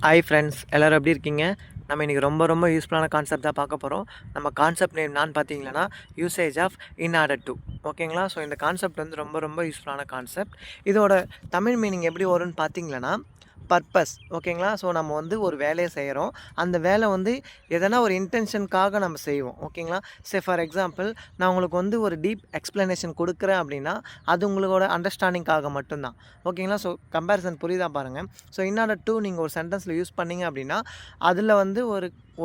Hi friends, எல்லோரும் எப்படி இருக்கீங்க? நம்ம இன்றைக்கி ரொம்ப யூஸ்ஃபுல்லான கான்செப்ட் தான் பார்க்க போகிறோம். நம்ம கான்செப்ட் நேம் என்னான்னு பார்த்தீங்கன்னா, usage of in order to. ஓகேங்களா? ஸோ இந்த கான்செப்ட் வந்து ரொம்ப யூஸ்ஃபுல்லான கான்செப்ட். இதோட தமிழ் மீனிங் எப்படி வரும்னு பார்த்தீங்கன்னா, பர்பஸ். ஓகேங்களா? ஸோ நம்ம வந்து ஒரு வேலையை செய்கிறோம். அந்த வேலை வந்து எதனா ஒரு இன்டென்ஷனுக்காக நம்ம செய்வோம். ஓகேங்களா? ஃபார் எக்ஸாம்பிள், நான் உங்களுக்கு வந்து ஒரு டீப் எக்ஸ்ப்ளனேஷன் கொடுக்குறேன் அப்படின்னா, அது உங்களோட அண்டர்ஸ்டாண்டிங்காக மட்டும்தான். ஓகேங்களா? ஸோ கம்பேரிசன் புரியுதா பாருங்கள். ஸோ இன் ஆர்டர் டு நீங்கள் ஒரு சென்டென்ஸில் யூஸ் பண்ணீங்க அப்படின்னா, அதில் வந்து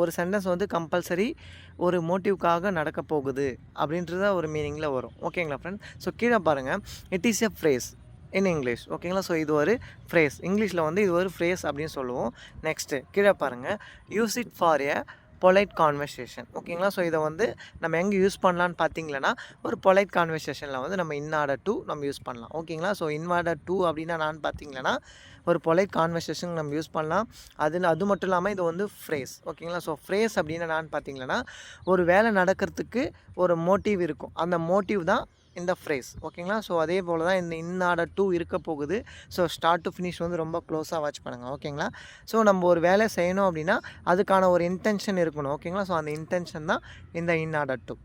ஒரு சென்டென்ஸ் வந்து கம்பல்சரி ஒரு மோட்டிவ்க்காக நடக்க போகுது அப்படின்றத ஒரு மீனிங்கில் வரும். ஓகேங்களா ஃப்ரெண்ட்? ஸோ கீழே பாருங்கள், it is a phrase in English. ஓகேங்களா? ஸோ இது ஒரு ஃப்ரேஸ், இங்கிலீஷில் வந்து இது ஒரு ஃப்ரேஸ் அப்படின்னு சொல்லுவோம். நெக்ஸ்ட்டு கீழே பாருங்கள், use it for a polite conversation. ஓகேங்களா? ஸோ இதை வந்து நம்ம எங்கே யூஸ் பண்ணலான்னு பார்த்தீங்கன்னா, ஒரு பொலைட் கான்வர்சேஷனில் வந்து நம்ம இன் ஆர்டர் டு நம்ம யூஸ் பண்ணலாம். ஓகேங்களா? ஸோ இன் ஆர்டர் டு அப்படின்னா நான் பார்த்தீங்கன்னா, ஒரு பொலைட் கான்வர்சேஷன் நம்ம யூஸ் பண்ணலாம். அது மட்டும் இல்லாமல் இது வந்து ஃப்ரேஸ். ஓகேங்களா? ஸோ ஃப்ரேஸ் அப்படின்னா நான் பார்த்தீங்கன்னா, ஒரு வேலை நடக்கிறதுக்கு ஒரு மோட்டிவ் இருக்கும். அந்த மோட்டிவ் தான் இந்த ஃப்ரேஸ். ஓகேங்களா? ஸோ அதே போல் தான் இந்த இன் ஆர்டர் டு இருக்க போகுது. ஸோ ஸ்டார்ட் டு ஃபினிஷ் வந்து ரொம்ப க்ளோஸாக வாட்ச் பண்ணுங்கள். ஓகேங்களா? ஸோ நம்ம ஒரு வேலை செய்யணும் அப்படின்னா அதுக்கான ஒரு இன்டென்ஷன் இருக்கணும். ஓகேங்களா? ஸோ அந்த இன்டென்ஷன் தான் இந்த இன் ஆர்டர் டு.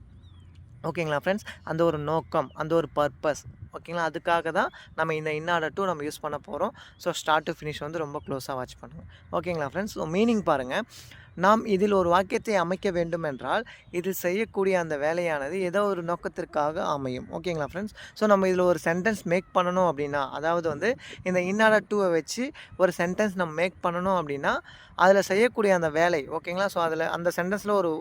ஓகேங்களா ஃப்ரெண்ட்ஸ்? அந்த ஒரு நோக்கம், அந்த ஒரு பர்பஸ். ஓகேங்களா? அதுக்காக தான் நம்ம இந்த இன் ஆர்டர் டு நம்ம யூஸ் பண்ண போகிறோம். ஸோ ஸ்டார்ட் டு ஃபினிஷ் வந்து ரொம்ப க்ளோஸாக வாட்ச் பண்ணுங்கள். ஓகேங்களா ஃப்ரெண்ட்ஸ்? ஸோ மீனிங் பாருங்கள், நாம் இதில் ஒரு வாக்கியத்தை அமைக்க வேண்டும் என்றால் இதில் செய்யக்கூடிய அந்த வேலையானது ஏதோ ஒரு நோக்கத்திற்காக அமையும். ஓகேங்களா ஃப்ரெண்ட்ஸ்? ஸோ நம்ம இதில் ஒரு சென்டென்ஸ் மேக் பண்ணணும் அப்படின்னா, அதாவது வந்து இந்த இன் ஆர்டர் டுவை வச்சு ஒரு சென்டென்ஸ் நம்ம மேக் பண்ணணும் அப்படின்னா, அதில் செய்யக்கூடிய அந்த வேலை. ஓகேங்களா? ஸோ அதில் அந்த சென்டென்ஸில் ஒரு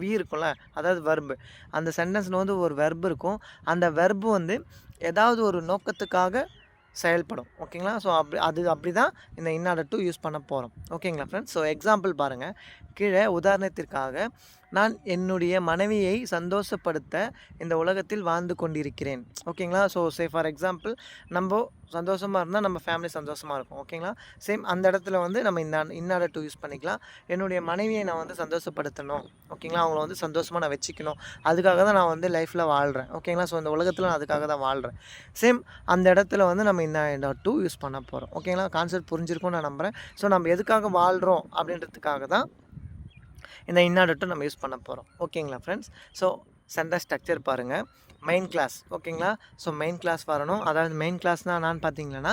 வி இருக்கும்ல, அதாவது வெர்பு. அந்த சென்டென்ஸில் வந்து ஒரு வெர்பு இருக்கும். அந்த வெர்பு வந்து ஏதாவது ஒரு நோக்கத்துக்காக செயல்படும். ஓகேங்களா? ஸோ அப்படி தான் இந்த இன் ஆர்டர் டு யூஸ் பண்ண போகிறோம். ஓகேங்களா ஃப்ரெண்ட்ஸ்? ஸோ எக்ஸாம்பிள் பாருங்கள். கீழே உதாரணத்திற்காக, நான் என்னுடைய மனைவியை சந்தோஷப்படுத்த இந்த உலகத்தில் வாழ்ந்து கொண்டிருக்கிறேன். ஓகேங்களா? ஸோ ஃபார் எக்ஸாம்பிள், நம்ம சந்தோஷமாக இருந்தால் நம்ம ஃபேமிலி சந்தோஷமாக இருக்கும். ஓகேங்களா? சேம் அந்த இடத்துல வந்து நம்ம இந்த இன் ஆர்டர் டு யூஸ் பண்ணிக்கலாம். என்னுடைய மனைவியை நான் வந்து சந்தோஷப்படுத்தணும். ஓகேங்களா? அவங்கள வந்து சந்தோஷமாக நான் வச்சுக்கணும். அதுக்காக தான் நான் வந்து லைஃப்பில் வாழ்கிறேன். ஓகேங்களா? ஸோ இந்த உலகத்தில் நான் அதுக்காக தான் வாழ்கிறேன். சேம் அந்த இடத்துல வந்து நம்ம இந்த இன் ஆர்டர் டு யூஸ் பண்ண போகிறோம். ஓகேங்களா? கான்செப்ட் புரிஞ்சிருக்கும்னு நான் நம்புகிறேன். ஸோ நம்ம எதுக்காக வாழ்கிறோம் அப்படின்றதுக்காக தான் இந்த இன் ஆர்டர் டு நம்ம யூஸ் பண்ண போகிறோம். ஓகேங்களா ஃப்ரெண்ட்ஸ்? ஸோ சென்டென்ஸ் ஸ்ட்ரக்சர் பாருங்கள். Main clause. ஓகேங்களா? ஸோ மெயின் கிளாஸ் வரணும். அதாவது மெயின் கிளாஸ்னால் என்னான்னு பார்த்தீங்கன்னா,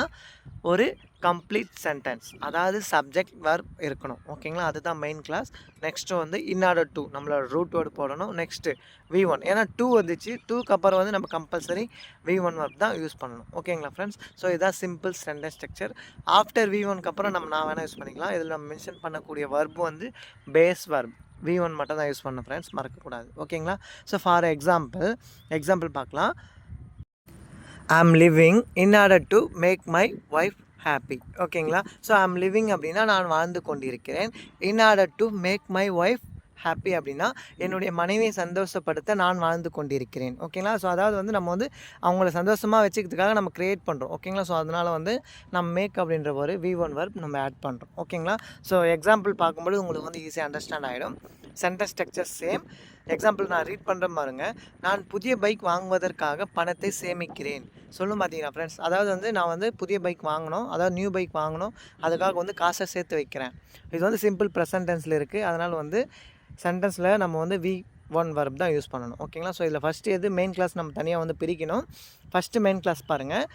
ஒரு கம்ப்ளீட் சென்டென்ஸ், அதாவது சப்ஜெக்ட் வர்ப் இருக்கணும். ஓகேங்களா? அதுதான் மெயின் கிளாஸ். நெக்ஸ்ட்டு வந்து இன் ஆர்டர் டு நம்மளோட ரூட் வேர்டு போடணும். நெக்ஸ்ட்டு V1, ஏன்னா 2 வந்துச்சு. 2க்கு அப்புறம் வந்து நம்ம கம்பல்சரி V1 வர்ப் தான் யூஸ் பண்ணணும். ஓகேங்களா ஃப்ரெண்ட்ஸ்? ஸோ இதான் சிம்பிள் சென்டென்ஸ் ஸ்ட்ரக்சர். ஆஃப்டர் V1க்கு அப்புறம் நான் வேணால் யூஸ் பண்ணிக்கலாம். இதில் நம்ம மென்ஷன் பண்ணக்கூடிய வர்பு வந்து பேஸ் வர்ப். V1 மட்டும் தான் யூஸ் பண்ணணும் ஃப்ரெண்ட்ஸ், மறக்கக்கூடாது. ஓகேங்களா? ஸோ ஃபார் எக்ஸாம்பிள் பார்க்கலாம். I am living in order to make my wife happy. ஓகேங்களா? ஸோ ஐ ஆம் லிவிங் அப்படின்னா நான் வாழ்ந்து கொண்டிருக்கிறேன். In order to make my wife happy அப்படின்னா என்னுடைய மனைவியை சந்தோஷப்படுத்த நான் வாழ்ந்து கொண்டிருக்கிறேன். ஓகேங்களா? ஸோ அதாவது வந்து நம்ம வந்து அவங்கள சந்தோஷமாக வச்சுக்கிறதுக்காக நம்ம க்ரியேட் பண்ணுறோம். ஓகேங்களா? ஸோ அதனால் வந்து நம்ம மேக் அப்படின்ற ஒரு V1 வர்ப் நம்ம ஆட் பண்ணுறோம். ஓகேங்களா? ஸோ எக்ஸாம்பிள் பார்க்கும்போது உங்களுக்கு வந்து ஈஸியாக அண்டர்ஸ்டாண்ட் ஆகிடும். Sentence structure same. எக்ஸாம்பிள் நான் ரீட் பண்ணுற பாருங்க. நான் புதிய பைக் வாங்குவதற்காக பணத்தை சேமிக்கிறேன். சொல்லும் பார்த்தீங்கன்னா ஃப்ரெண்ட்ஸ், அதாவது வந்து நான் வந்து புதிய பைக் வாங்கணும், அதாவது நியூ பைக் வாங்கணும், அதுக்காக வந்து காசை சேர்த்து வைக்கிறேன். இது வந்து சிம்பிள் ப்ரெசன்ட் டென்ஸில் இருக்குது. அதனால் வந்து சென்டென்ஸில் நம்ம வந்து V1 வர்ப் தான் யூஸ் பண்ணணும். ஓகேங்களா? ஸோ இதில் ஃபஸ்ட்டு எது மெயின் கிளாஸ் நம்ம தனியாக வந்து பிரிக்கணும். ஃபஸ்ட்டு மெயின் கிளாஸ் பாருங்கள்.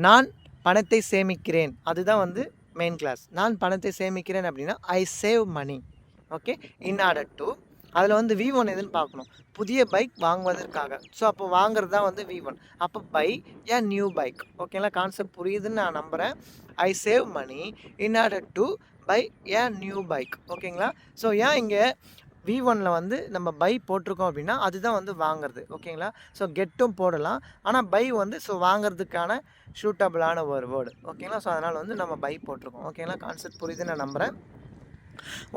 நான் பணத்தை சேமிக்கிறேன், அதுதான் வந்து மெயின் கிளாஸ். நான் பணத்தை சேமிக்கிறேன் அப்படின்னா I save money. Okay, in order to அதில் வந்து V1 எதுன்னு பார்க்கணும். புதிய பைக் வாங்குவதற்காக. ஸோ அப்போ வாங்குறது தான் வந்து V1. அப்போ பை ஏ நியூ பைக். ஓகேங்களா? கான்செப்ட் புரியுதுன்னு நான் நம்புகிறேன். I save money in order to buy a new bike. ஓகேங்களா? ஸோ ஏன் இங்கே V1ல் வந்து நம்ம பை போட்டிருக்கோம் அப்படின்னா அதுதான் வந்து வாங்குறது. ஓகேங்களா? ஸோ கெட்டும் போடலாம். ஆனால் பை வந்து ஸோ வாங்குறதுக்கான சூட்டபிளான ஒரு வேர்டு. ஓகேங்களா? ஸோ அதனால் வந்து நம்ம பை போட்டிருக்கோம். ஓகேங்களா? கான்செப்ட் புரியுதுன்னு நான் நம்புகிறேன்.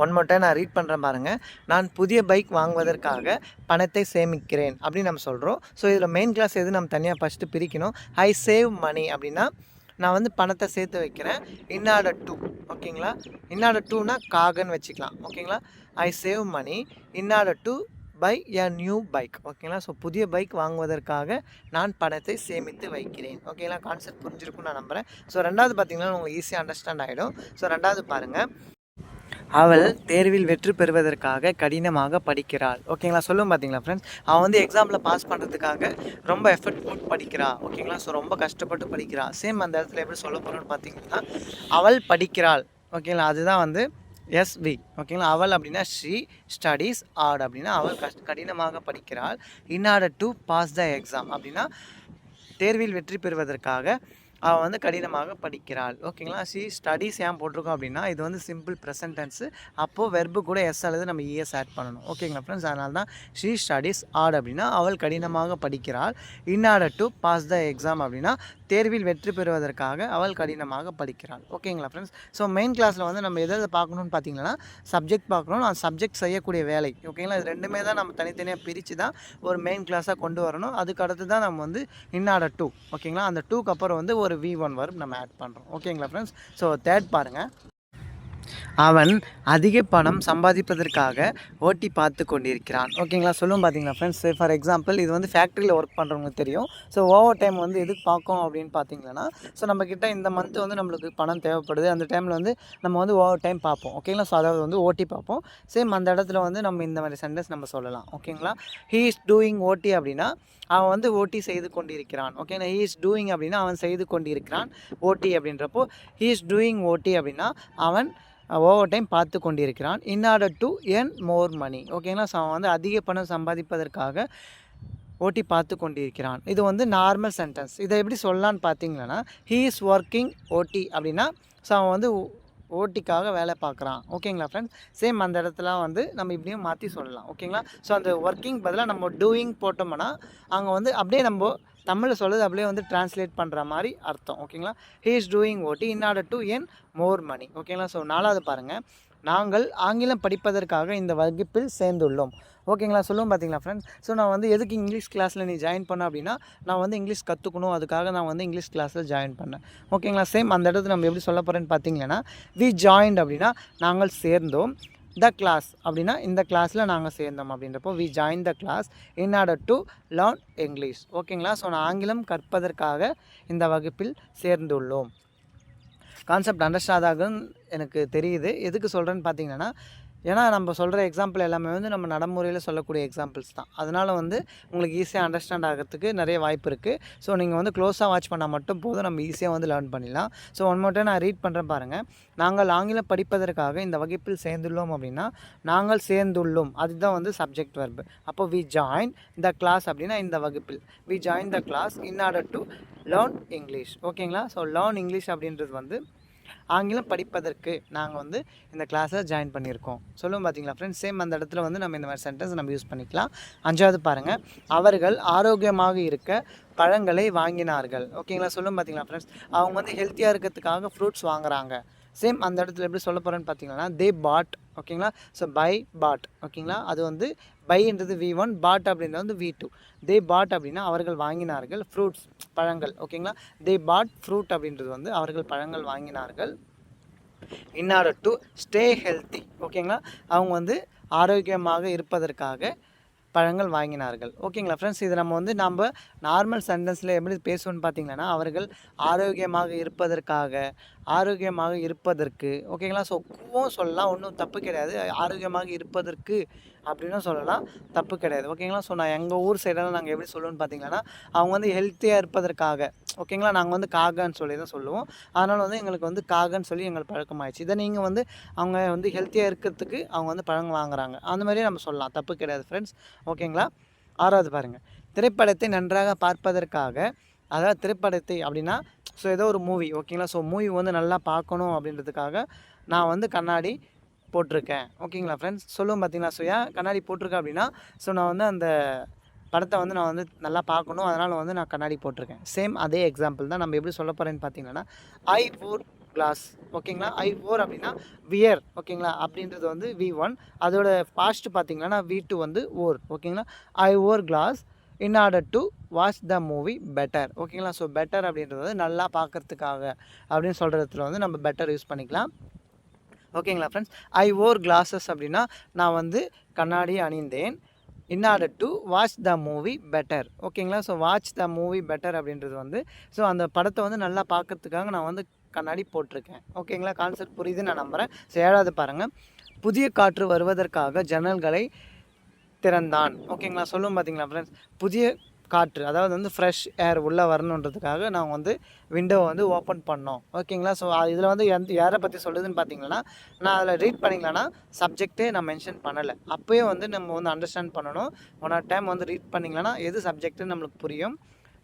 ஒன் மோர் டைம் நான் ரீட் பண்ணுறேன் பாருங்கள். நான் புதிய பைக் வாங்குவதற்காக பணத்தை சேமிக்கிறேன் அப்படின்னு நம்ம சொல்கிறோம். ஸோ இதில் மெயின் கிளாஸ் எது நம்ம தனியாக ஃபஸ்ட்டு பிரிக்கணும். ஐ சேவ் மணி அப்படின்னா நான் வந்து பணத்தை சேர்த்து வைக்கிறேன். In order to. ஓகேங்களா? இன் ஆர்டர் டுனா காகன்னு வச்சுக்கலாம். ஓகேங்களா? I save money in order to buy a new bike. ஓகேங்களா? ஸோ புதிய பைக் வாங்குவதற்காக நான் பணத்தை சேமித்து வைக்கிறேன். ஓகேங்களா? கான்செப்ட் புரிஞ்சிருக்கும்னு நான் நம்புகிறேன். ஸோ 2வது பார்த்தீங்கன்னா உங்களுக்கு ஈஸியாக அண்டர்ஸ்டாண்ட் ஆகிடும். ஸோ 2வது பாருங்கள். அவள் தேர்வில் வெற்றி பெறுவதற்காக கடினமாக படிக்கிறாள். ஓகேங்களா? சொல்லும் பார்த்தீங்களா ஃப்ரெண்ட்ஸ்? அவள் வந்து எக்ஸாமில் பாஸ் பண்ணுறதுக்காக ரொம்ப எஃபர்ட் போட்டு படிக்கிறா. ஓகேங்களா? ஸோ ரொம்ப கஷ்டப்பட்டு படிக்கிறா. சேம் அந்த இடத்துல எப்படி சொல்ல போகிறோன்னு பார்த்தீங்கன்னா, அவள் படிக்கிறாள். ஓகேங்களா? அதுதான் வந்து எஸ்வி. ஓகேங்களா? அவள் அப்படின்னா ஷீ, ஸ்டடீஸ் ஹார்ட் அப்படின்னா அவள் கடினமாக படிக்கிறாள். In order to pass the exam அப்படின்னா தேர்வில் வெற்றி பெறுவதற்காக அவள் வந்து கடினமாக படிக்கிறாள். ஓகேங்களா? ஷீ ஸ்டடீஸ் ஏன் போட்டிருக்கோம் அப்படின்னா இது வந்து சிம்பிள் ப்ரெசன்ட் டென்ஸு. அப்போது வெர்பு கூட எஸ் அல்லது நம்ம இஎஸ் ஆட் பண்ணணும். ஓகேங்களா ஃப்ரெண்ட்ஸ்? அதனால தான் ஷீ ஸ்டடீஸ் ஹார்ட் அப்படின்னா அவள் கடினமாக படிக்கிறாள். In order to pass the exam அப்படின்னா தேர்வில் வெற்றி பெறுவதற்காக அவள் கடினமாக படிக்கிறாள். ஓகேங்களா ஃப்ரெண்ட்ஸ்? ஸோ மெயின் கிளாஸில் வந்து நம்ம எதை பார்க்கணுன்னு பார்த்தீங்கன்னா சப்ஜெக்ட் பார்க்கணும், அந்த சப்ஜெக்ட் செய்யக்கூடிய வேலை. ஓகேங்களா? இது ரெண்டுமே தான் நம்ம தனித்தனியாக பிரித்து தான் ஒரு மெயின் கிளாஸாக கொண்டு வரணும். அதுக்கு அடுத்து தான் நம்ம வந்து இன் ஆர்டர் டு. ஓகேங்களா? அந்த டூக்கு அப்புறம் வந்து ஒரு V1 வரும் நம்ம ஆட் பண்ணுறோம். ஓகேங்களா ஃப்ரெண்ட்ஸ்? ஸோ தேர்ட் பாருங்கள். அவன் அதிக பணம் சம்பாதிப்பதற்காக ஓட்டி பார்த்து கொண்டிருக்கிறான். ஓகேங்களா? சொல்லும் பார்த்தீங்களா ஃப்ரெண்ட்ஸ்? ஃபார் எக்ஸாம்பிள் இது வந்து ஃபேக்ட்ரியில் ஒர்க் பண்ணுறவங்களுக்கு தெரியும். ஸோ ஓவர் டைம் வந்து எதுக்கு பார்க்கும் அப்படின்னு பார்த்தீங்கன்னா, ஸோ நம்மக்கிட்ட இந்த மந்த்து வந்து நம்மளுக்கு பணம் தேவைப்படுது. அந்த டைமில் வந்து நம்ம வந்து ஓவர் டைம் பார்ப்போம். ஓகேங்களா? ஸோ அதாவது வந்து ஓட்டி பார்ப்போம். சேம் அந்த இடத்துல வந்து நம்ம இந்த மாதிரி சென்டென்ஸ் நம்ம சொல்லலாம். ஓகேங்களா? ஹீ இஸ் டூயிங் ஓட்டி அப்படின்னா அவன் வந்து ஓட்டி செய்து கொண்டிருக்கிறான். ஓகேங்களா? ஹீ இஸ் டூயிங் அப்படின்னா அவன் செய்து கொண்டிருக்கிறான். ஓட்டி அப்படின்றப்போ ஹீ இஸ் டூயிங் ஓட்டி அப்படின்னா அவன் ஓவர் டைம் பார்த்து கொண்டிருக்கிறான். இன் ஆர்டர் டு எர்ன் மோர் மணி. ஓகேங்களா? ஸோ அவன் வந்து அதிக பணம் சம்பாதிப்பதற்காக ஓட்டி பார்த்து கொண்டிருக்கிறான். இது வந்து நார்மல் சென்டென்ஸ். இதை எப்படி சொல்லலான்னு பார்த்தீங்கன்னா ஹீ இஸ் ஒர்க்கிங் ஓட்டி அப்படின்னா ஸோ அவன் வந்து ஓட்டிக்காக வேலை பார்க்குறான். ஓகேங்களா ஃப்ரெண்ட்ஸ்? சேம் அந்த இடத்துல வந்து நம்ம இப்படியும் மாற்றி சொல்லலாம். ஓகேங்களா? ஸோ அந்த ஒர்க்கிங் பதிலாக நம்ம டூயிங் போட்டோம்னா அங்கே வந்து அப்படியே நம்ம தமிழில் சொல்லுது அப்படியே வந்து டிரான்ஸ்லேட் பண்ணுற மாதிரி அர்த்தம். ஓகேங்களா? ஹீ இஸ் டூயிங் ஓட்டி இன் ஆர்டர் டு எர்ன் மோர் மணி. ஓகேங்களா? ஸோ 4வது பாருங்கள். நாங்கள் ஆங்கிலம் படிப்பதற்காக இந்த வகுப்பில் சேர்ந்துள்ளோம். ஓகேங்களா? சொல்லுவோம் பார்த்தீங்களா ஃப்ரெண்ட்ஸ்? ஸோ நான் வந்து எதுக்கு இங்கிலீஷ் கிளாஸில் நீ ஜாயின் பண்ண அப்படின்னா நான் வந்து இங்கிலீஷ் கற்றுக்கணும், அதுக்காக நான் வந்து இங்கிலீஷ் கிளாஸில் ஜாயின் பண்ணேன். ஓகேங்களா? சேம் அந்த இடத்துல நம்ம எப்படி சொல்ல போகிறேன்னு பார்த்தீங்கன்னா வி ஜாயின்ட் அப்படின்னா நாங்கள் சேர்ந்தோம். த கிளாஸ் அப்படின்னா இந்த கிளாஸில் நாங்கள் சேர்ந்தோம் அப்படின்றப்போ we join the class in order to learn English. ஓகேங்களா? ஸோ நான் ஆங்கிலம் கற்பதற்காக இந்த வகுப்பில் சேர்ந்துள்ளோம். கான்செப்ட் அண்டர்ஸ்டாண்ட் ஆகுன்னு எனக்கு தெரியுது. எதுக்கு சொல்கிறேன்னு பார்த்தீங்கன்னா ஏன்னா நம்ம சொல்கிற எக்ஸாம்பிள் எல்லாமே வந்து நம்ம நடைமுறையில் சொல்லக்கூடிய எக்ஸாம்பிள்ஸ் தான். அதனால் வந்து உங்களுக்கு ஈஸியாக அண்டர்ஸ்டாண்ட் ஆகிறதுக்கு நிறைய வாய்ப்பு இருக்குது. ஸோ நீங்கள் வந்து க்ளோஸாக வாட்ச் பண்ணால் மட்டும் போதும், நம்ம ஈஸியாக வந்து லேர்ன் பண்ணிடலாம். ஸோ ஒன் மோர் டைம் நான் ரீட் பண்ணுறேன் பாருங்கள். நாங்கள் ஆங்கிலம் படிப்பதற்காக இந்த வகுப்பில் சேர்ந்துள்ளோம் அப்படின்னா நாங்கள் சேர்ந்துள்ளோம் அதுதான் வந்து சப்ஜெக்ட் வெர்பு. அப்போ வி ஜாயின் த கிளாஸ் அப்படின்னா இந்த வகுப்பில் we join the class in order to learn English. ஓகேங்களா? ஸோ லேர்ன் இங்கிலீஷ் அப்படின்றது வந்து ஆங்கிலம் படிப்பதற்கு நாங்கள் வந்து இந்த கிளாஸை ஜாயின் பண்ணியிருக்கோம். சொல்லுவோம் பார்த்தீங்களா ஃப்ரெண்ட்ஸ்? சேம் அந்த இடத்துல வந்து நம்ம இந்த மாதிரி சென்டென்ஸ் நம்ம யூஸ் பண்ணிக்கலாம். 5வது பாருங்கள். அவர்கள் ஆரோக்கியமாக இருக்க பழங்களை வாங்கினார்கள். ஓகேங்களா? சொல்லுவோம் பார்த்தீங்களா ஃப்ரெண்ட்ஸ்? அவங்க வந்து ஹெல்த்தியாக இருக்கிறதுக்காக ஃப்ரூட்ஸ் வாங்குறாங்க. சேம் அந்த இடத்துல எப்படி சொல்ல போகிறேன்னு பார்த்தீங்கன்னா தே பாட். ஓகேங்களா? ஸோ பை பாட். ஓகேங்களா? அது வந்து பைன்றது V1, பாட் அப்படின்றது வந்து V2. தே பாட் அப்படின்னா அவர்கள் வாங்கினார்கள். ஃப்ரூட்ஸ் பழங்கள். ஓகேங்களா? தே பாட் ஃப்ரூட் அப்படின்றது வந்து அவர்கள் பழங்கள் வாங்கினார்கள். In order to stay healthy. ஓகேங்களா? அவங்க வந்து ஆரோக்கியமாக இருப்பதற்காக பழங்கள் வாங்கினார்கள். ஓகேங்களா ஃப்ரெண்ட்ஸ்? இது நம்ம வந்து நார்மல் சென்டென்ஸில் எப்படி பேசுவோன்னு பார்த்தீங்கன்னா அவர்கள் ஆரோக்கியமாக இருப்பதற்கு. ஓகேங்களா? ஸோ கூவும் சொல்லலாம், ஒன்றும் தப்பு கிடையாது. ஆரோக்கியமாக இருப்பதற்கு அப்படின்னும் சொல்லலாம், தப்பு கிடையாது. ஓகேங்களா? ஸோ நான் எங்கள் ஊர் சைடெல்லாம் நாங்கள் எப்படி சொல்லுவோன்னு பார்த்தீங்கன்னா அவங்க வந்து ஹெல்த்தியாக இருப்பதற்காக. ஓகேங்களா? நாங்கள் வந்து காகன்னு சொல்லி தான் சொல்லுவோம். அதனால் வந்து எங்களுக்கு வந்து காகன்னு சொல்லி எங்களுக்கு பழக்கமாகிடுச்சு. இதை நீங்கள் வந்து அவங்க வந்து ஹெல்த்தியாக இருக்கிறதுக்கு அவங்க வந்து பழங்கள் வாங்குறாங்க, அந்த மாதிரியே நம்ம சொல்லலாம், தப்பு கிடையாது ஃப்ரெண்ட்ஸ். ஓகேங்களா? 6வது பாருங்கள். திரைப்படத்தை நன்றாக பார்ப்பதற்காக, அதாவது திரைப்படத்தை அப்படின்னா ஸோ ஏதோ ஒரு மூவி. ஓகேங்களா? ஸோ மூவி வந்து நல்லா பார்க்கணும் அப்படின்றதுக்காக நான் வந்து கண்ணாடி போட்டிருக்கேன். ஓகேங்களா ஃப்ரெண்ட்ஸ்? சொல்லுவோம் பார்த்தீங்களா? ஸோ ஏன் கண்ணாடி போட்டிருக்கேன் அப்படின்னா ஸோ நான் வந்து அந்த படத்தை வந்து நான் வந்து நல்லா பார்க்கணும், அதனால் வந்து நான் கண்ணாடி போட்டிருக்கேன். சேம் அதே எக்ஸாம்பிள் தான் நம்ம எப்படி சொல்ல போகிறேன்னு பார்த்தீங்கன்னா ஐ ஓர் கிளாஸ். ஓகேங்களா? ஐ ஓர் அப்படின்னா வியர். ஓகேங்களா? அப்படின்றது வந்து V1. அதோட பாஸ்ட் பார்த்தீங்கன்னா V2 வந்து ஓர். ஓகேங்களா? I wore glass in order to watch the movie better. ஓகேங்களா? ஸோ பெட்டர் அப்படின்றது வந்து நல்லா பார்க்கறதுக்காக அப்படின்னு சொல்கிறதுல வந்து நம்ம பெட்டர் யூஸ் பண்ணிக்கலாம். ஓகேங்களா ஃப்ரெண்ட்ஸ்? ஐ ஓர் கிளாஸஸ் அப்படின்னா நான் வந்து கண்ணாடி அணிந்தேன். In order to watch the movie better. ஓகேங்களா? So watch the movie better அப்படின்றது வந்து ஸோ அந்த படத்தை வந்து நல்லா பார்க்கறதுக்காக நான் வந்து கண்ணாடி போட்டிருக்கேன். ஓகேங்களா? கான்செப்ட் புரியுதுன்னு நான் நம்புகிறேன். ஸோ 7வது பாருங்கள். புதிய காற்று வருவதற்காக ஜன்னல்களை திறந்தான். ஓகேங்களா? சொல்லுவோம் பார்த்தீங்களா ஃப்ரெண்ட்ஸ், புதிய காற்று அதாவது வந்து ஃப்ரெஷ் ஏர் உள்ளே வரணுன்றதுக்காக நான் வந்து விண்டோவை வந்து ஓப்பன் பண்ணோம். ஓகேங்களா? ஸோ இதில் வந்து யாரை பற்றி சொல்லுதுன்னு பார்த்தீங்கன்னா, நான் அதில் ரீட் பண்ணிங்களேன்னா சப்ஜெக்டே நான் மென்ஷன் பண்ணலை. அப்போயே வந்து நம்ம வந்து அண்டர்ஸ்டாண்ட் பண்ணணும். ஒன் ஆர் டைம் வந்து ரீட் பண்ணிங்களேன்னா எது சப்ஜெக்ட்டுன்னு நம்மளுக்கு புரியும்.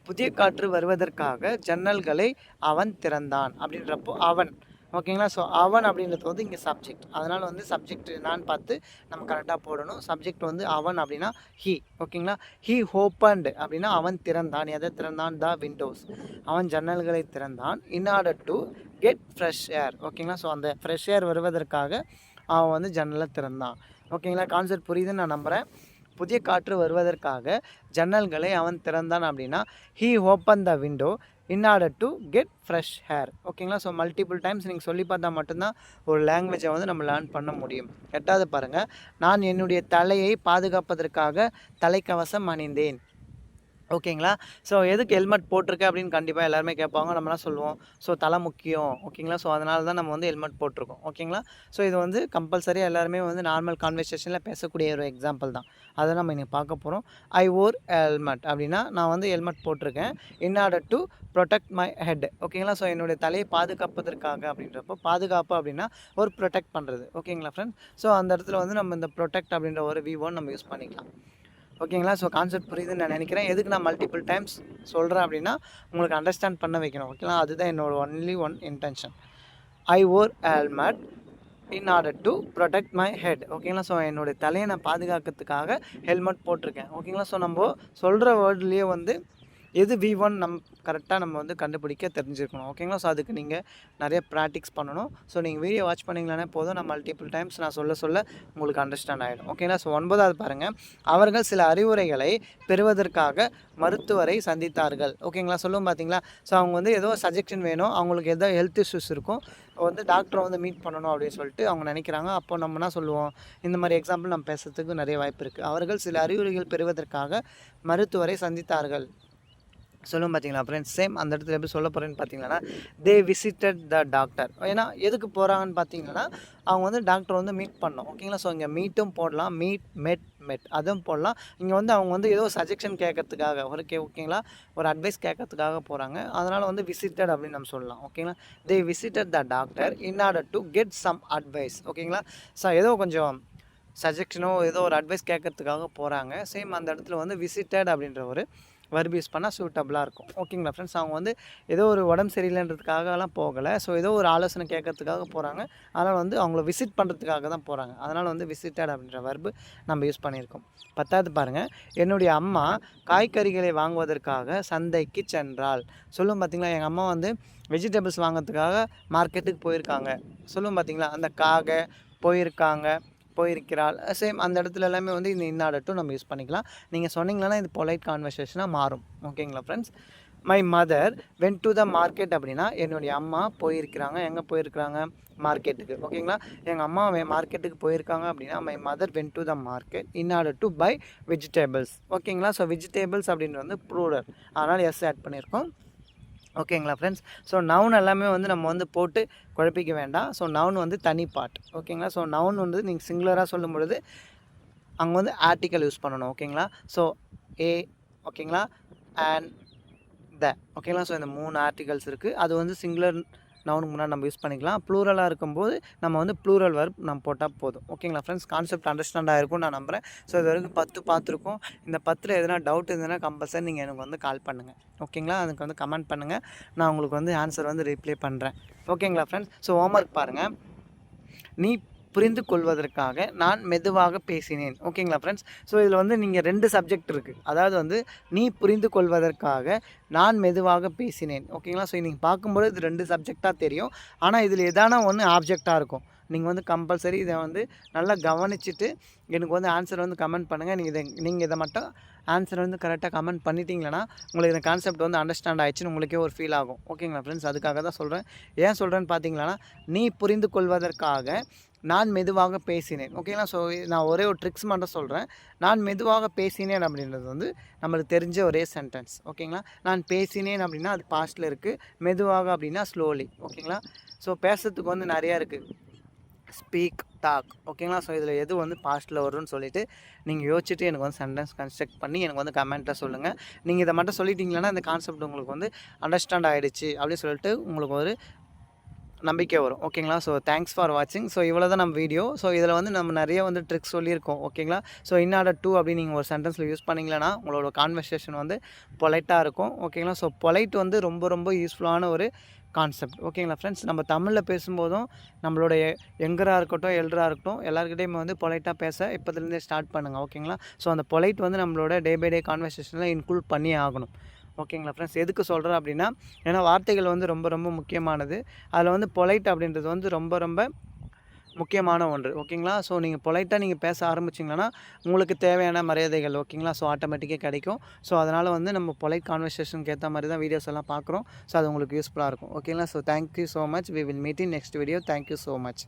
புதிய காற்று வருவதற்காக ஜன்னல்களை அவன் திறந்தான் அப்படின்றப்போ அவன். ஓகேங்களா? ஸோ அவன் அப்படின்றது வந்து இங்கே சப்ஜெக்ட். அதனால் வந்து சப்ஜெக்ட் என்னான்னு பார்த்து நம்ம கரெக்டாக போடணும். சப்ஜெக்ட் வந்து அவன் அப்படின்னா ஹீ. ஓகேங்களா? ஹீ ஓப்பன்டு அப்படின்னா அவன் திறந்தான். எதை திறந்தான்? The windows. அவன் ஜன்னல்களை திறந்தான். In order to get fresh air. ஓகேங்களா? ஸோ அந்த ஃப்ரெஷ் ஏர் வருவதற்காக அவன் வந்து ஜன்னலை திறந்தான். ஓகேங்களா? கான்செப்ட் புரியுதுன்னு நான் நம்புகிறேன். புதிய காற்று வருவதற்காக ஜன்னல்களை அவன் திறந்தான் அப்படின்னா he open the window in order to get fresh hair. ஓகேங்களா? ஸோ மல்டிபிள் டைம்ஸ் நீங்கள் சொல்லி பார்த்தா மட்டும்தான் ஒரு லாங்குவேஜை வந்து நம்ம லேர்ன் பண்ண முடியும். 8வது பாருங்கள். நான் என்னுடைய தலையை பாதுகாப்பதற்காக தலைக்கவசம் அணிந்தேன். ஓகேங்களா? ஸோ எதுக்கு ஹெல்மெட் போட்டிருக்க அப்படின்னு கண்டிப்பாக எல்லாருமே கேட்பாங்க. நம்மளாம் சொல்லுவோம், ஸோ தலை முக்கியம். ஓகேங்களா? ஸோ அதனால தான் நம்ம வந்து ஹெல்மெட் போட்டிருக்கோம். ஓகேங்களா? ஸோ இது வந்து கம்பல்சரியாக எல்லாருமே வந்து நார்மல் கான்வர்சேஷனில் பேசக்கூடிய ஒரு எக்ஸாம்பிள் தான். அதை நம்ம இன்றைக்கி பார்க்க போகிறோம். ஐ ஓர் ஹெல்மெட் அப்படின்னா நான் வந்து ஹெல்மெட் போட்டிருக்கேன். இன் order to protect my head. ஓகேங்களா? ஸோ என்னுடைய தலையை பாதுகாப்பதற்காக அப்படின்றப்போ பாதுகாப்பு அப்படின்னா ஒரு ப்ரொடெக்ட் பண்ணுறது. ஓகேங்களா ஃப்ரெண்ட்ஸ்? ஸோ அந்த இடத்துல வந்து நம்ம இந்த ப்ரொடெக்ட் அப்படின்ற ஒரு V1 நம்ம யூஸ் பண்ணிக்கலாம். ஓகேங்களா? ஸோ கான்செப்ட் புரியுதுன்னு நான் நினைக்கிறேன். எதுக்கு நான் மல்டிபிள் டைம்ஸ் சொல்கிறேன் அப்படின்னா உங்களுக்கு அண்டர்ஸ்டாண்ட் பண்ண வைக்கணும். ஓகேங்களா? அதுதான் என்னோட only one intention. I wear helmet in order to protect my head. ஓகேங்களா? ஸோ என்னுடைய தலையை நான் பாதுகாக்கிறதுக்காக ஹெல்மெட் போட்டிருக்கேன். ஓகேங்களா? ஸோ நம்ம சொல்கிற வேர்ட்லேயே வந்து எது V1 கரெக்டாக நம்ம வந்து கண்டுபிடிக்க தெரிஞ்சிருக்கணும். ஓகேங்களா? ஸோ அதுக்கு நீங்கள் நிறைய ப்ராக்டிக்ஸ் பண்ணணும். ஸோ நீங்கள் வீடியோ வாட்ச் பண்ணிங்களானே போதும், நான் மல்டிபிள் டைம்ஸ் நான் சொல்ல உங்களுக்கு அண்டர்ஸ்டாண்ட் ஆகிடும். ஓகேங்களா? ஸோ 9வது பாருங்கள். அவர்கள் சில அறிவுரைகளை பெறுவதற்காக மருத்துவரை சந்தித்தார்கள். ஓகேங்களா? சொல்லுவோம் பார்த்தீங்களா? ஸோ அவங்க வந்து ஏதோ சஜெக்ஷன் வேணும், அவங்களுக்கு ஏதோ ஹெல்த் இஷ்யூஸ் இருக்கும், வந்து டாக்டரை வந்து மீட் பண்ணணும் அப்படின்னு சொல்லிட்டு அவங்க நினைக்கிறாங்க. அப்போ நம்ம என்ன சொல்லுவோம், இந்த மாதிரி எக்ஸாம்பிள் நம்ம பேசுறதுக்கு நிறைய வாய்ப்பு இருக்குது. அவர்கள் சில அறிவுரைகள் பெறுவதற்காக மருத்துவரை சந்தித்தார்கள். சொல்லுவோம் பார்த்தீங்களா ஃப்ரெண்ட்ஸ்? சேம் அந்த இடத்துல எப்படி சொல்ல போகிறேன்னு பார்த்தீங்கன்னா, தே விசிட்டட் த டாக்டர். ஏன்னா எதுக்கு போகிறாங்கன்னு பார்த்தீங்கன்னா அவங்க வந்து டாக்டர் வந்து மீட் பண்ணணும். ஓகேங்களா? ஸோ இங்கே மீட்டும் போடலாம், மெட் அதுவும் போடலாம். இங்கே வந்து அவங்க வந்து ஏதோ சஜெக்ஷன் கேட்கறதுக்காக ஓகேங்களா, ஒரு அட்வைஸ் கேட்கறதுக்காக போகிறாங்க. அதனால் வந்து விசிட்டட் அப்படின்னு நம்ம சொல்லலாம். ஓகேங்களா? They visited the doctor in order to get some advice. ஓகேங்களா? ஸோ ஏதோ கொஞ்சம் சஜெக்ஷனோ ஏதோ ஒரு அட்வைஸ் கேட்கறதுக்காக போகிறாங்க. சேம் அந்த இடத்துல வந்து விசிட்டட் அப்படின்ற ஒரு வர்பு யூஸ் பண்ணால் சூட்டபுளாக இருக்கும். ஓகேங்களா ஃப்ரெண்ட்ஸ்? அவங்க வந்து ஏதோ ஒரு உடம்பு சரியில்லைன்றதுக்காகலாம் போகலை. ஸோ ஏதோ ஒரு ஆலோசனை கேட்கறதுக்காக போகிறாங்க. அதனால் வந்து அவங்கள விசிட் பண்ணுறதுக்காக தான் போகிறாங்க. அதனால் வந்து விசிட்டட் அப்படின்ற வர்பு நம்ம யூஸ் பண்ணியிருக்கோம். 10வது பாருங்கள். என்னுடைய அம்மா காய்கறிகளை வாங்குவதற்காக சந்தைக்கு சென்றாள். சொல்லுவோம் பார்த்தீங்களா, எங்கள் அம்மா வந்து வெஜிடபிள்ஸ் வாங்குறதுக்காக மார்க்கெட்டுக்கு போயிருக்காங்க. சொல்லுவோம் பார்த்தீங்களா, அந்த போயிருக்கிறாள். சேம் அந்த இடத்துல எல்லாமே வந்து இந்த இன் ஆர்டர் டு நம்ம யூஸ் பண்ணிக்கலாம். நீங்கள் சொன்னீங்கன்னா இது பொலைட் கான்வர்சேஷனாக மாறும். ஓகேங்களா friends? My mother when to the market அப்படின்னா என்னுடைய அம்மா போயிருக்கிறாங்க. எங்கே போயிருக்கிறாங்க? மார்க்கெட்டுக்கு. ஓகேங்களா? எங்கள் அம்மா மார்க்கெட்டுக்கு போயிருக்காங்க அப்படின்னா my mother when to the market in order to by vegetables. ஓகேங்களா? ஸோ வெஜிடபிள்ஸ் அப்படின்றது வந்து ப்ளூரல், அதனால் எஸ் ஆட் பண்ணியிருக்கோம். ஓகேங்களா ஃப்ரெண்ட்ஸ்? ஸோ நவுன் எல்லாமே வந்து நம்ம வந்து போட்டு குழப்பிக்க வேண்டாம். ஸோ நவுன் வந்து தனி பார்ட். ஓகேங்களா? ஸோ நவுன் வந்து நீங்கள் சிங்குலராக சொல்லும் பொழுது அங்கே வந்து ஆர்டிக்கல் யூஸ் பண்ணணும். ஓகேங்களா? ஸோ ஓகேங்களா, அண்ட் த. ஓகேங்களா? ஸோ இந்த 3 ஆர்டிகல்ஸ் இருக்குது. அது வந்து சிங்குலர் நவுனுக்கு முன்னாடி நம்ம யூஸ் பண்ணிக்கலாம். ப்ளூரலாக இருக்கும்போது நம்ம வந்து ப்ளூரல் வர்ப் நம்ம போட்டால் போதும். ஓகேங்களா ஃப்ரெண்ட்ஸ்? கான்செப்ட் அண்டர்ஸ்டாண்ட் ஆகிருக்கும்னு நான் நம்புகிறேன். ஸோ இது வரைக்கும் 10 பார்த்துருக்கோம். இந்த 10ல் எதனா டவுட் இருந்ததுன்னா கம்பல்சரி நீங்கள் எனக்கு வந்து கால் பண்ணுங்கள். ஓகேங்களா? அதுக்கு வந்து கமெண்ட் பண்ணுங்கள். நான் உங்களுக்கு வந்து ஆன்சர் வந்து ரிப்ளை பண்ணுறேன். ஓகேங்களா ஃப்ரெண்ட்ஸ்? ஸோ ஹோம்ஒர்க் பாருங்கள். நீ புரிந்து கொள்வதற்காக நான் மெதுவாக பேசினேன். ஓகேங்களா ஃப்ரெண்ட்ஸ்? ஸோ இதில் வந்து நீங்கள் 2 சப்ஜெக்ட் இருக்குது. அதாவது வந்து நீ புரிந்து கொள்வதற்காக நான் மெதுவாக பேசினேன். ஓகேங்களா? ஸோ நீங்கள் பார்க்கும்போது இது 2 சப்ஜெக்டாக தெரியும். ஆனால் இதில் எதானா ஒன்று ஆப்ஜெக்டாக இருக்கும். நீங்கள் வந்து கம்பல்சரி இதை வந்து நல்லா கவனிச்சுட்டு எனக்கு வந்து ஆன்சர் வந்து கமெண்ட் பண்ணுங்கள். நீங்கள் இதை மட்டும் ஆன்சர் வந்து கரெக்டாக கமெண்ட் பண்ணிட்டீங்கன்னா உங்களுக்கு இந்த கான்செப்ட் வந்து அண்டர்ஸ்டாண்ட் ஆகிடுச்சுன்னு உங்களுக்கே ஒரு ஃபீல் ஆகும். ஓகேங்களா ஃப்ரெண்ட்ஸ்? அதுக்காக தான் சொல்கிறேன். ஏன் சொல்கிறேன்னு பார்த்தீங்களன்னா, நீ புரிந்து கொள்வதற்காக நான் மெதுவாக பேசினேன். ஓகேங்களா? ஸோ நான் ஒரே ஒரு ட்ரிக்ஸ் மட்டும் சொல்கிறேன். நான் மெதுவாக பேசினேன் அப்படின்றது வந்து நம்மளுக்கு தெரிஞ்ச ஒரே சென்டென்ஸ். ஓகேங்களா? நான் பேசினேன் அப்படின்னா அது பாஸ்ட்டில் இருக்குது. மெதுவாக அப்படின்னா ஸ்லோலி. ஓகேங்களா? ஸோ பேசுறதுக்கு வந்து நிறையா இருக்குது. Speak, talk. ஓகேங்களா? ஸோ இதில் எது வந்து பாஸ்ட்டில் வரும்னு சொல்லிவிட்டு நீங்கள் யோசிச்சுட்டு எனக்கு வந்து சென்டென்ஸ் கன்ஸ்ட்ரக்ட் பண்ணி எனக்கு வந்து கமெண்ட்டில் சொல்லுங்கள். நீங்கள் இதை மட்டும் சொல்லிட்டீங்கன்னா இந்த கான்செப்ட் உங்களுக்கு வந்து அண்டர்ஸ்டாண்ட் ஆகிடுச்சு அப்படின்னு சொல்லிட்டு உங்களுக்கு ஒரு நம்பிக்கை வரும். ஓகேங்களா? ஸோ தேங்க்ஸ் ஃபார் வாட்சிங். ஸோ இவ்வளோ தான் நம்ம வீடியோ. ஸோ இதில் வந்து நம்ம நிறைய வந்து ட்ரிக்ஸ் சொல்லியிருக்கோம். ஓகேங்களா? ஸோ இன் ஆர்டர் டூ அப்படின்னு நீங்கள் ஒரு சென்டென்ஸில் யூஸ் பண்ணிங்களன்னா உங்களோட கான்வர்சேஷன் வந்து பொலைட்டாக இருக்கும். ஓகேங்களா? ஸோ பொலைட் வந்து ரொம்ப ரொம்ப யூஸ்ஃபுல்லான ஒரு கான்செப்ட். ஓகேங்களா ஃப்ரெண்ட்ஸ்? நம்ம தமிழில் பேசும்போதும் நம்மளுடைய யங்கராக இருக்கட்டும், எல்டராக இருக்கட்டும் எல்லாருக்கிட்டையுமே வந்து பொலைட்டாக பேச இப்போதுலேருந்தே ஸ்டார்ட் பண்ணுங்கள். ஓகேங்களா? ஸோ அந்த பொலைட் வந்து நம்மளோட டே பை டே கான்வர்சேஷனில் இன்க்ளூட் பண்ணியே ஆகணும். ஓகேங்களா ஃப்ரெண்ட்ஸ்? எதுக்கு சொல்கிறேன் அப்படின்னா, ஏன்னா வார்த்தைகள் வந்து ரொம்ப ரொம்ப முக்கியமானது. அதில் வந்து பொலைட் அப்படின்றது வந்து ரொம்ப ரொம்ப முக்கியமான ஒன்று. ஓகேங்களா? ஸோ நீங்கள் பொலைட்டாக நீங்கள் பேச ஆரம்பிச்சிங்கன்னா உங்களுக்கு தேவையான மரியாதைகள் ஓகேங்களா? ஸோ ஆட்டோமேட்டிக்காக கிடைக்கும். ஸோ அதனால் வந்து நம்ம பொலைட் கான்வர்சேஷனுக்கு ஏற்ற மாதிரி தான் வீடியோஸ் எல்லாம் பார்க்குறோம். ஸோ அது உங்களுக்கு யூஸ்ஃபுல்லாக இருக்கும். ஓகேங்களா? So thank you so much. We will meet in next video. Thank you so much.